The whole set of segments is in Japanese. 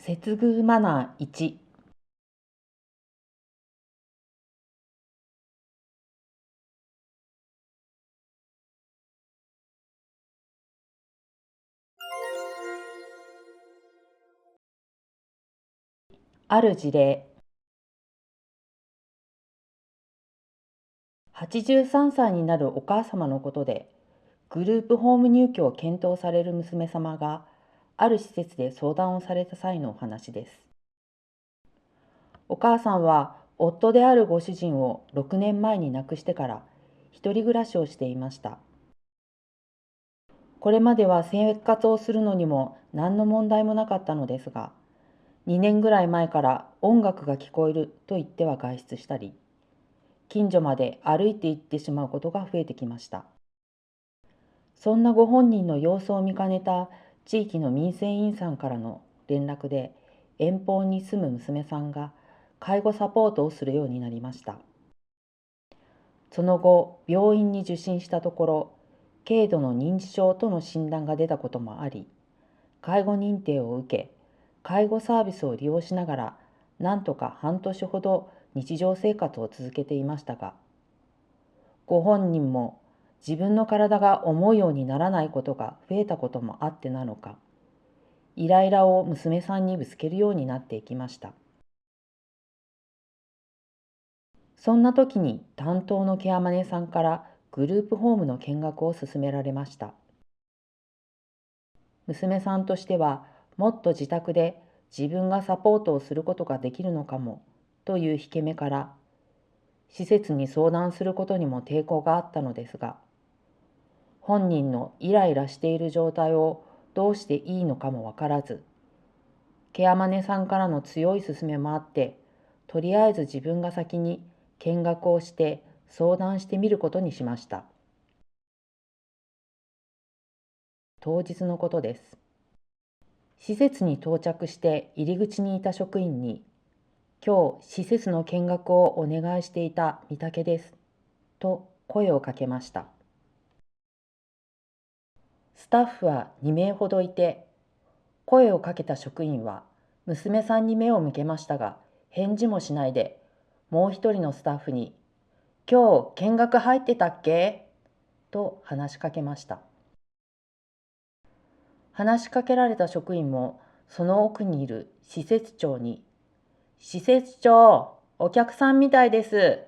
接遇マナー1。ある事例。83歳になるお母様のことで、グループホーム入居を検討される娘様が、ある施設で相談をされた際のお話です。お母さんは、夫であるご主人を6年前に亡くしてから、一人暮らしをしていました。これまでは生活をするのにも何の問題もなかったのですが、2年ぐらい前から音楽が聞こえると言っては外出したり、近所まで歩いて行ってしまうことが増えてきました。そんなご本人の様子を見かねた地域の民生委員さんからの連絡で、遠方に住む娘さんが介護サポートをするようになりました。その後、病院に受診したところ、軽度の認知症との診断が出たこともあり、介護認定を受け、介護サービスを利用しながら、なんとか半年ほど日常生活を続けていましたが、ご本人も自分の体が思うようにならないことが増えたこともあってなのか、イライラを娘さんにぶつけるようになっていきました。そんな時に担当のケアマネさんからグループホームの見学を勧められました。娘さんとしては、もっと自宅で自分がサポートをすることができるのかもという引け目から、施設に相談することにも抵抗があったのですが、本人のイライラしている状態をどうしていいのかもわからず、ケアマネさんからの強い勧めもあって、とりあえず自分が先に見学をして相談してみることにしました。当日のことです。施設に到着して入り口にいた職員に、今日施設の見学をお願いしていた御嶽です、と声をかけました。スタッフは2名ほどいて、声をかけた職員は娘さんに目を向けましたが、返事もしないで、もう一人のスタッフに、今日見学入ってたっけと話しかけました。話しかけられた職員も、その奥にいる施設長に、施設長、お客さんみたいです、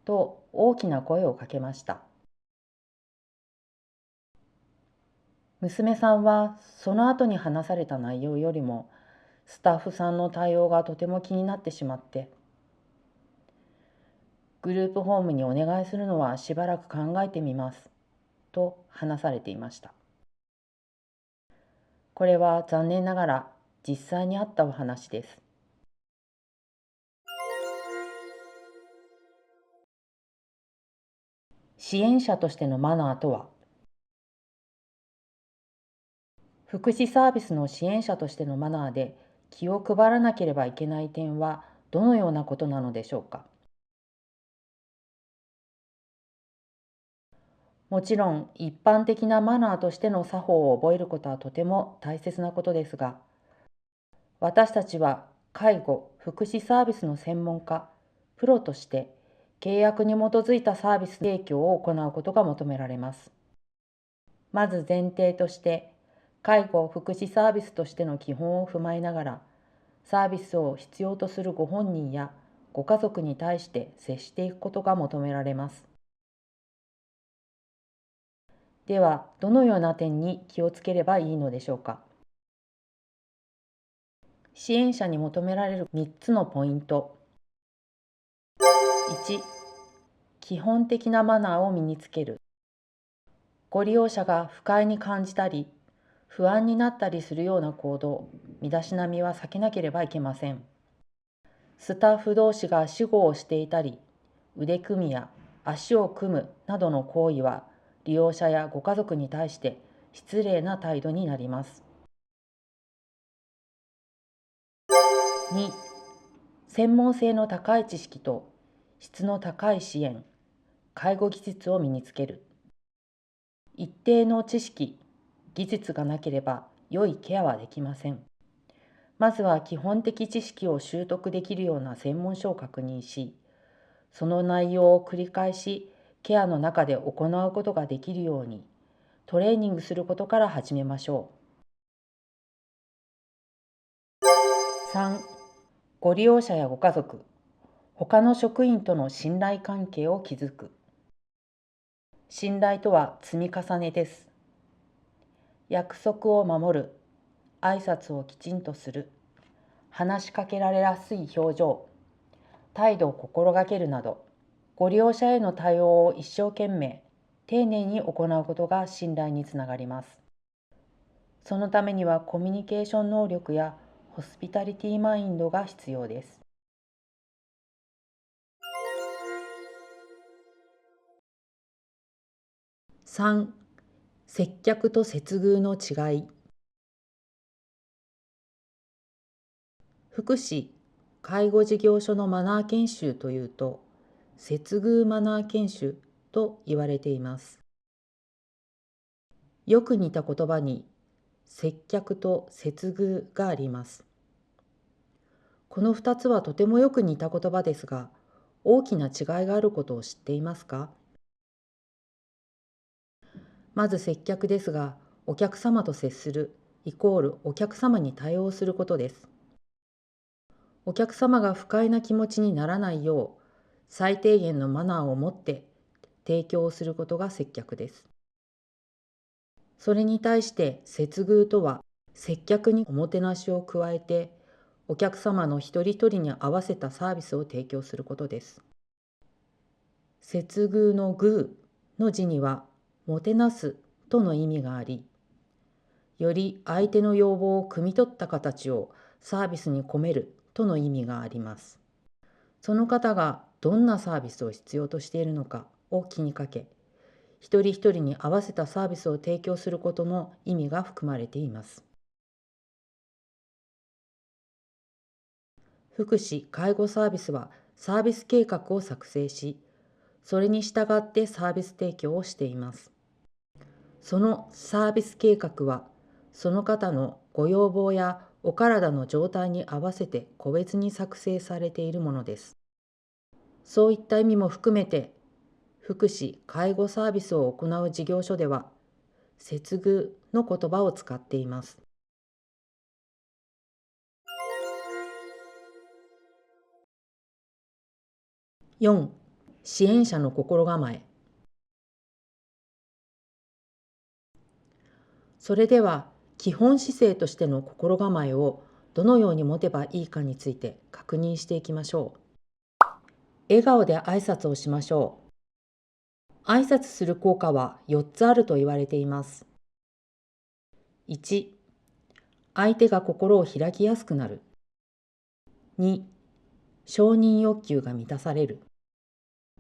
と大きな声をかけました。娘さんはその後に話された内容よりも、スタッフさんの対応がとても気になってしまって、グループホームにお願いするのはしばらく考えてみます、と話されていました。これは残念ながら実際にあったお話です。支援者としてのマナーとは。福祉サービスの支援者としてのマナーで気を配らなければいけない点はどのようなことなのでしょうか。もちろん一般的なマナーとしての作法を覚えることはとても大切なことですが、私たちは介護・福祉サービスの専門家、プロとして契約に基づいたサービス提供を行うことが求められます。まず前提として、介護・福祉サービスとしての基本を踏まえながら、サービスを必要とするご本人やご家族に対して接していくことが求められます。では、どのような点に気をつければいいのでしょうか。支援者に求められる3つのポイント。1、基本的なマナーを身につける。ご利用者が不快に感じたり、不安になったりするような行動、身だしなみは避けなければいけません。スタッフ同士が私語をしていたり、腕組みや足を組むなどの行為は、利用者やご家族に対して失礼な態度になります。2、専門性の高い知識と質の高い支援、介護技術を身につける。一定の知識、技術がなければ良いケアはできません。まずは基本的知識を習得できるような専門書を確認し、その内容を繰り返しケアの中で行うことができるようにトレーニングすることから始めましょう。3、ご利用者やご家族、他の職員との信頼関係を築く。信頼とは積み重ねです。約束を守る、挨拶をきちんとする、話しかけられやすい表情、態度を心がけるなど、ご利用者への対応を一生懸命、丁寧に行うことが信頼につながります。そのためにはコミュニケーション能力やホスピタリティマインドが必要です。3、接客と接遇の違い。福祉・介護事業所のマナー研修というと、接遇マナー研修と言われています。よく似た言葉に接客と接遇があります。この2つはとてもよく似た言葉ですが、大きな違いがあることを知っていますか？まず接客ですが、お客様と接するイコールお客様に対応することです。お客様が不快な気持ちにならないよう、最低限のマナーを持って提供することが接客です。それに対して接遇とは、接客におもてなしを加えて、お客様の一人一人に合わせたサービスを提供することです。接遇の遇の字には、もてなすとの意味があり、より相手の要望を汲み取った形をサービスに込めるとの意味があります。その方がどんなサービスを必要としているのかを気にかけ、一人一人に合わせたサービスを提供することの意味が含まれています。福祉・介護サービスはサービス計画を作成し、それに従ってサービス提供をしています。そのサービス計画は、その方のご要望やお体の状態に合わせて個別に作成されているものです。そういった意味も含めて、福祉・介護サービスを行う事業所では、接遇の言葉を使っています。4、支援者の心構え。それでは、基本姿勢としての心構えをどのように持てばいいかについて確認していきましょう。笑顔で挨拶をしましょう。挨拶する効果は4つあると言われています。1、相手が心を開きやすくなる。2、承認欲求が満たされる。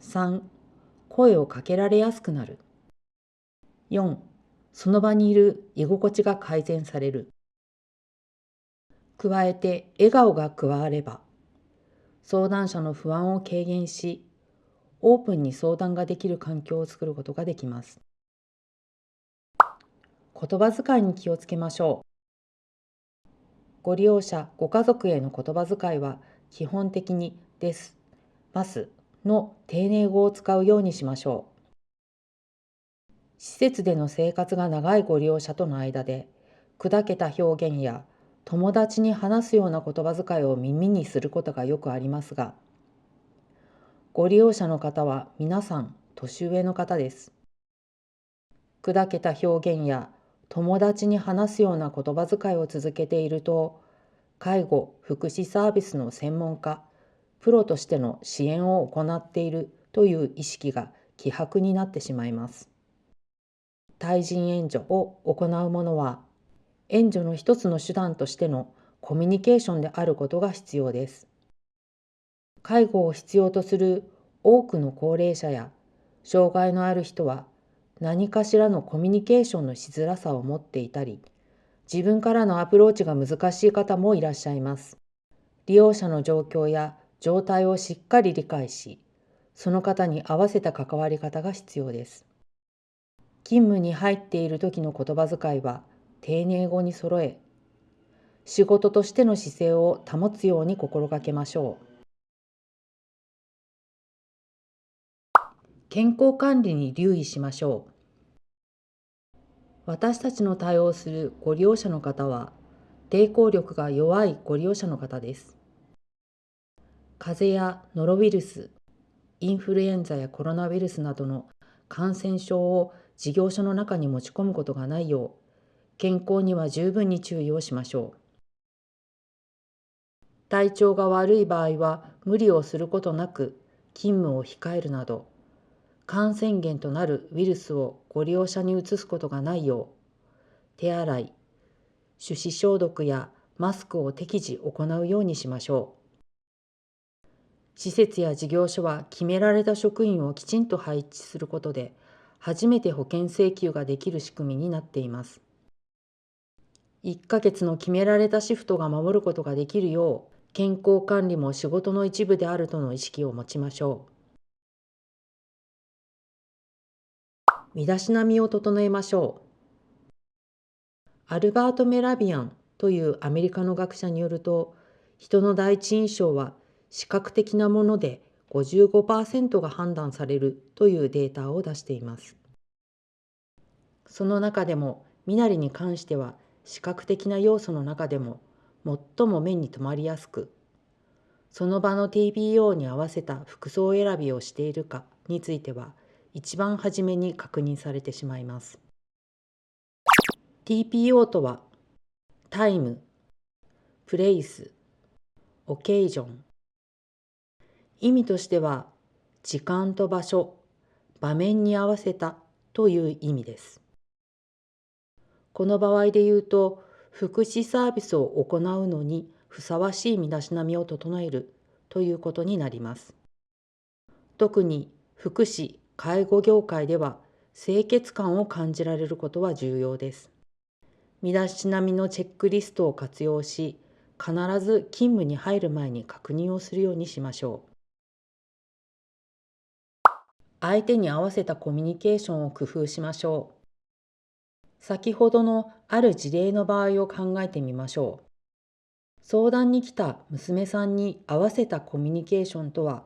3、声をかけられやすくなる。4、その場にいる居心地が改善される。加えて笑顔が加われば、相談者の不安を軽減し、オープンに相談ができる環境を作ることができます。言葉遣いに気をつけましょう。ご利用者、ご家族への言葉遣いは基本的にです、ますの丁寧語を使うようにしましょう。施設での生活が長いご利用者との間で、砕けた表現や友達に話すような言葉遣いを耳にすることがよくありますが、ご利用者の方は皆さん年上の方です。砕けた表現や友達に話すような言葉遣いを続けていると、介護・福祉サービスの専門家、プロとしての支援を行っているという意識が希薄になってしまいます。対人援助を行うものは、援助の一つの手段としてのコミュニケーションであることが必要です。介護を必要とする多くの高齢者や障害のある人は、何かしらのコミュニケーションのしづらさを持っていたり、自分からのアプローチが難しい方もいらっしゃいます。利用者の状況や状態をしっかり理解し、その方に合わせた関わり方が必要です。勤務に入っている時の言葉遣いは丁寧語に揃え、仕事としての姿勢を保つように心がけましょう。健康管理に留意しましょう。私たちの対応するご利用者の方は、抵抗力が弱いご利用者の方です。風邪やノロウイルス、インフルエンザやコロナウイルスなどの感染症を事業所の中に持ち込むことがないよう、健康には十分に注意をしましょう。体調が悪い場合は無理をすることなく勤務を控えるなど、感染源となるウイルスをご利用者に移すことがないよう、手洗い、手指消毒やマスクを適時行うようにしましょう。施設や事業所は決められた職員をきちんと配置することで、初めて保険請求ができる仕組みになっています。1ヶ月の決められたシフトが守ることができるよう、健康管理も仕事の一部であるとの意識を持ちましょう。身だしなみを整えましょう。アルバート・メラビアンというアメリカの学者によると、人の第一印象は視覚的なもので 55% が判断されるというデータを出しています。その中でも身なりに関しては、視覚的な要素の中でも最も目に留まりやすく、その場の TPO に合わせた服装選びをしているかについては、一番初めに確認されてしまいます。TPO とは、タイム、プレイス、オケージョン。意味としては、時間と場所、場面に合わせたという意味です。この場合で言うと、福祉サービスを行うのにふさわしい身だしなみを整えるということになります。特に福祉・介護業界では、清潔感を感じられることは重要です。身だしなみのチェックリストを活用し、必ず勤務に入る前に確認をするようにしましょう。相手に合わせたコミュニケーションを工夫しましょう。先ほどのある事例の場合を考えてみましょう。相談に来た娘さんに合わせたコミュニケーションとは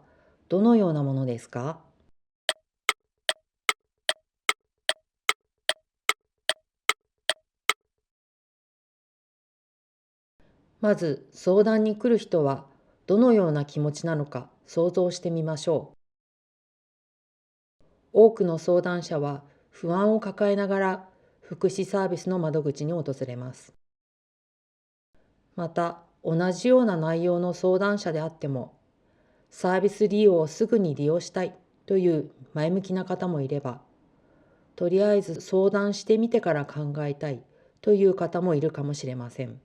どのようなものですか？まず相談に来る人はどのような気持ちなのか想像してみましょう。多くの相談者は不安を抱えながら福祉サービスの窓口に訪れます。また、同じような内容の相談者であっても、サービス利用をすぐに利用したいという前向きな方もいれば、とりあえず相談してみてから考えたいという方もいるかもしれません。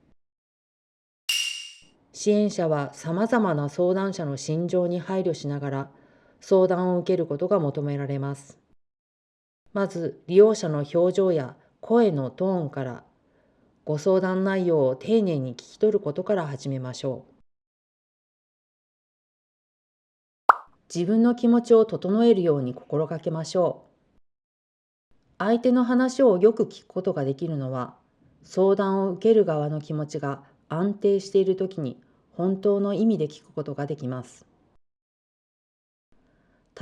支援者はさまざまな相談者の心情に配慮しながら相談を受けることが求められます。まず利用者の表情や声のトーンからご相談内容を丁寧に聞き取ることから始めましょう。自分の気持ちを整えるように心がけましょう。相手の話をよく聞くことができるのは、相談を受ける側の気持ちが安定しているときに本当の意味で聞くことができます。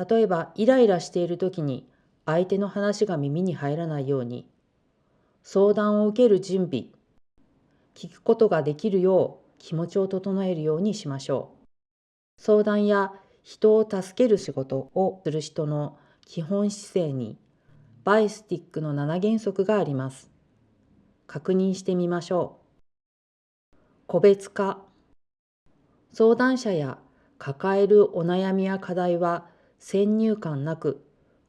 例えば、イライラしているときに相手の話が耳に入らないように、相談を受ける準備、聞くことができるよう気持ちを整えるようにしましょう。相談や人を助ける仕事をする人の基本姿勢にバイスティックの7原則があります。確認してみましょう。個別化。相談者や抱えるお悩みや課題は先入観なく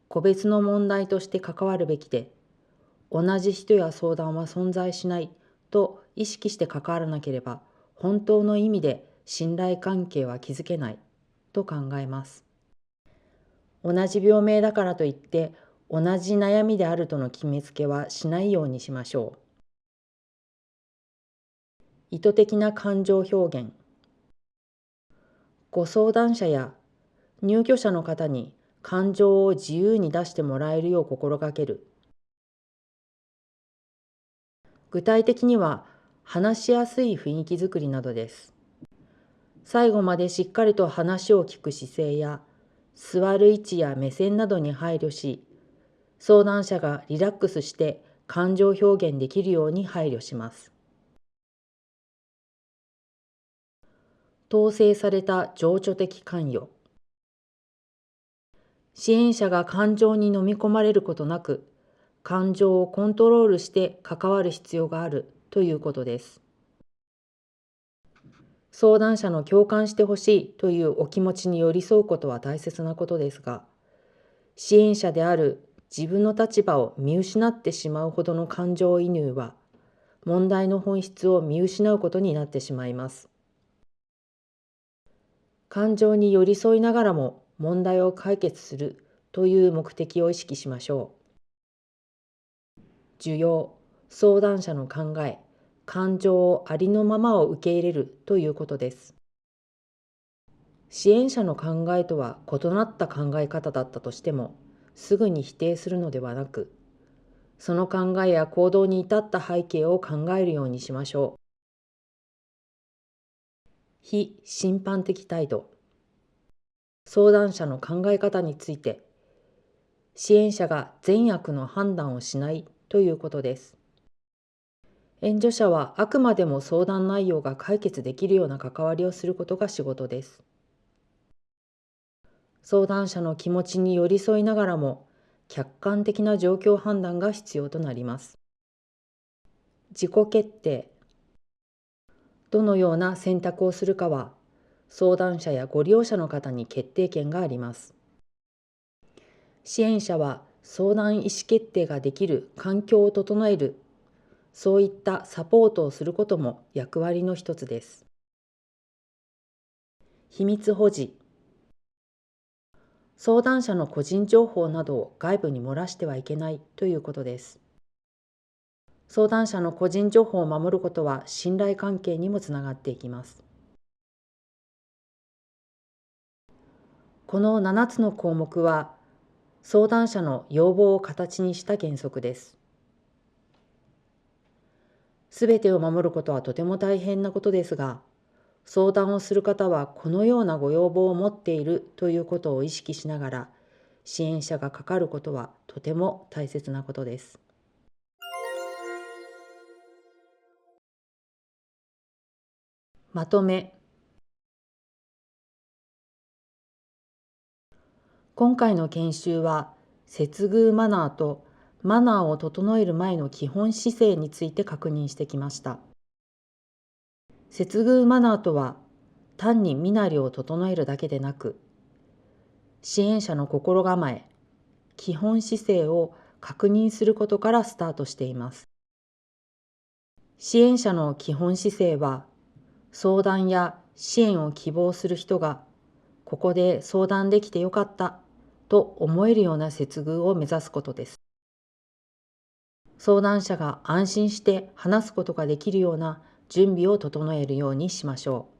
個別の問題として関わるべきで、同じ人や相談は存在しないと意識して関わらなければ、本当の意味で信頼関係は築けないと考えます。同じ病名だからといって同じ悩みであるとの決めつけはしないようにしましょう。意図的な感情表現。ご相談者や入居者の方に感情を自由に出してもらえるよう心がける。具体的には、話しやすい雰囲気づくりなどです。最後までしっかりと話を聞く姿勢や、座る位置や目線などに配慮し、相談者がリラックスして感情表現できるように配慮します。統制された情緒的関与。支援者が感情に飲み込まれることなく、感情をコントロールして関わる必要があるということです。相談者の共感してほしいというお気持ちに寄り添うことは大切なことですが、支援者である自分の立場を見失ってしまうほどの感情移入は、問題の本質を見失うことになってしまいます。感情に寄り添いながらも問題を解決するという目的を意識しましょう。受容、相談者の考え、感情をありのままを受け入れるということです。支援者の考えとは異なった考え方だったとしても、すぐに否定するのではなく、その考えや行動に至った背景を考えるようにしましょう。非審判的態度。相談者の考え方について、支援者が善悪の判断をしないということです。援助者はあくまでも相談内容が解決できるような関わりをすることが仕事です。相談者の気持ちに寄り添いながらも、客観的な状況判断が必要となります。自己決定。どのような選択をするかは、相談者やご利用者の方に決定権があります。支援者は相談意思決定ができる環境を整える、そういったサポートをすることも役割の一つです。秘密保持。相談者の個人情報などを外部に漏らしてはいけないということです。相談者の個人情報を守ることは信頼関係にもつながっていきます。この7つの項目は、相談者の要望を形にした原則です。すべてを守ることはとても大変なことですが、相談をする方はこのようなご要望を持っているということを意識しながら、支援者がかかることはとても大切なことです。まとめ。今回の研修は、接遇マナーとマナーを整える前の基本姿勢について確認してきました。接遇マナーとは、単に身なりを整えるだけでなく、支援者の心構え、基本姿勢を確認することからスタートしています。支援者の基本姿勢は、相談や支援を希望する人が、ここで相談できてよかったと思えるような接遇を目指すことです。相談者が安心して話すことができるような準備を整えるようにしましょう。